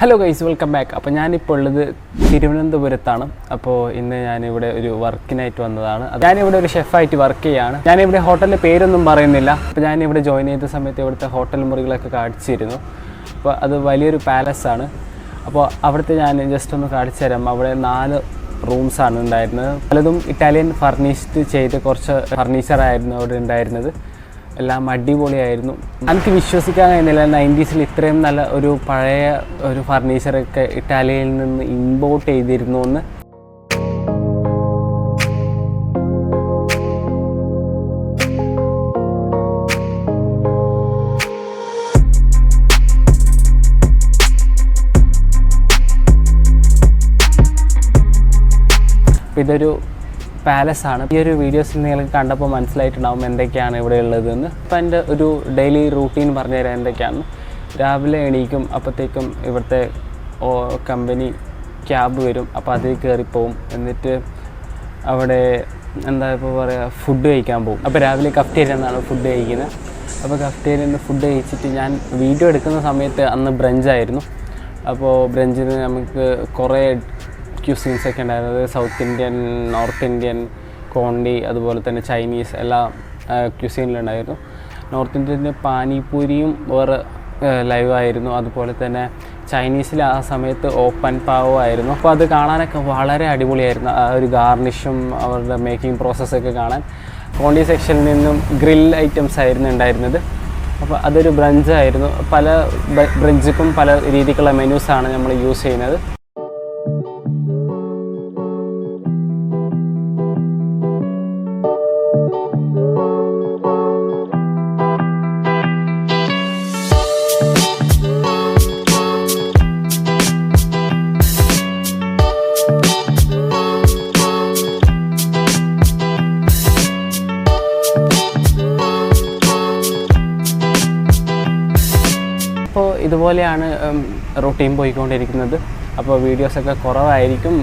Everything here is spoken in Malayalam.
Hello guys, welcome back. അപ്പോൾ ഞാനിപ്പോൾ ഉള്ളത് തിരുവനന്തപുരത്താണ്. അപ്പോൾ ഇന്ന് ഞാനിവിടെ ഒരു വർക്കിനായിട്ട് വന്നതാണ്. ഞാനിവിടെ ഒരു ഷെഫായിട്ട് വർക്ക് ചെയ്യുകയാണ്. ഞാനിവിടെ ഹോട്ടലിൻ്റെ പേരൊന്നും പറയുന്നില്ല. അപ്പോൾ ഞാനിവിടെ ജോയിൻ ചെയ്ത സമയത്ത് ഇവിടുത്തെ ഹോട്ടൽ മുറികളൊക്കെ കാണിച്ചിരുന്നു. അപ്പോൾ അത് വലിയൊരു പാലസാണ്. അപ്പോൾ അവിടുത്തെ ഞാൻ ജസ്റ്റ് ഒന്ന് കാണിച്ചു തരാം. അവിടെ 4 റൂംസാണ് ഉണ്ടായിരുന്നത്. പലതും ഇറ്റാലിയൻ ഫർണിഷ്ഡ് ചെയ്ത് കുറച്ച് ഫർണിച്ചറായിരുന്നു അവിടെ ഉണ്ടായിരുന്നത്. എല്ലാം അടിപൊളിയായിരുന്നു. എനിക്ക് വിശ്വസിക്കാൻ കഴിയുന്നില്ല 90s ഇത്രയും നല്ല ഒരു പഴയ ഒരു ഫർണിച്ചറൊക്കെ ഇറ്റാലിയയിൽ നിന്ന് ഇമ്പോർട്ട് ചെയ്തിരുന്നു എന്ന്. ഇതൊരു പാലസാണ്. ഈ ഒരു വീഡിയോസിൽ നിങ്ങൾക്ക് കണ്ടപ്പോൾ മനസ്സിലായിട്ടുണ്ടാവും എന്തൊക്കെയാണ് ഇവിടെ ഉള്ളതെന്ന്. ഇപ്പം എൻ്റെ ഒരു ഡെയിലി റൂട്ടീൻ പറഞ്ഞുതരാം എന്തൊക്കെയാണ്. രാവിലെ എണീക്കും, അപ്പോഴത്തേക്കും ഇവിടുത്തെ കമ്പനി ക്യാബ് വരും. അപ്പോൾ അതിൽ കയറിപ്പോവും. എന്നിട്ട് അവിടെ എന്താ ഇപ്പോൾ പറയുക, ഫുഡ് കഴിക്കാൻ പോകും. അപ്പോൾ രാവിലെ കഫ്റ്റേരിയ എന്നാണ് ഫുഡ് കഴിക്കുന്നത്. അപ്പോൾ കഫ്റ്റേരിയയിൽ നിന്ന് ഫുഡ് കഴിച്ചിട്ട് ഞാൻ വീഡിയോ എടുക്കുന്ന സമയത്ത് അന്ന് ബ്രഞ്ചായിരുന്നു. അപ്പോൾ ബ്രഞ്ചിന് നമുക്ക് കുറേ ക്യൂസീൻസൊക്കെ ഉണ്ടായിരുന്നത്. South Indian, north Indian, Conti, അതുപോലെ തന്നെ ചൈനീസ് എല്ലാ ക്യൂസീനിലുണ്ടായിരുന്നു. നോർത്ത് ഇന്ത്യൻ്റെ പാനിപൂരിയും വേറെ ലൈവായിരുന്നു. അതുപോലെ തന്നെ ചൈനീസിൽ ആ സമയത്ത് ഓപ്പൻ പാവോ ആയിരുന്നു. അപ്പോൾ അത് കാണാനൊക്കെ വളരെ അടിപൊളിയായിരുന്നു. ആ ഒരു ഗാർണിഷും അവരുടെ മേക്കിംഗ് പ്രോസസ്സൊക്കെ കാണാൻ. കോണ്ടി സെക്ഷനിൽ നിന്നും ഗ്രിൽ ഐറ്റംസ് ആയിരുന്നു ഉണ്ടായിരുന്നത്. അപ്പോൾ അതൊരു ബ്രഞ്ചായിരുന്നു. പല ബ്രഞ്ചിക്കും പല രീതിക്കുള്ള മെനൂസാണ് നമ്മൾ യൂസ് ചെയ്യുന്നത്. അപ്പോൾ ഇതുപോലെയാണ് റൂട്ടീൻ പോയിക്കൊണ്ടിരിക്കുന്നത്. അപ്പോൾ വീഡിയോസൊക്കെ കുറവായിരിക്കും,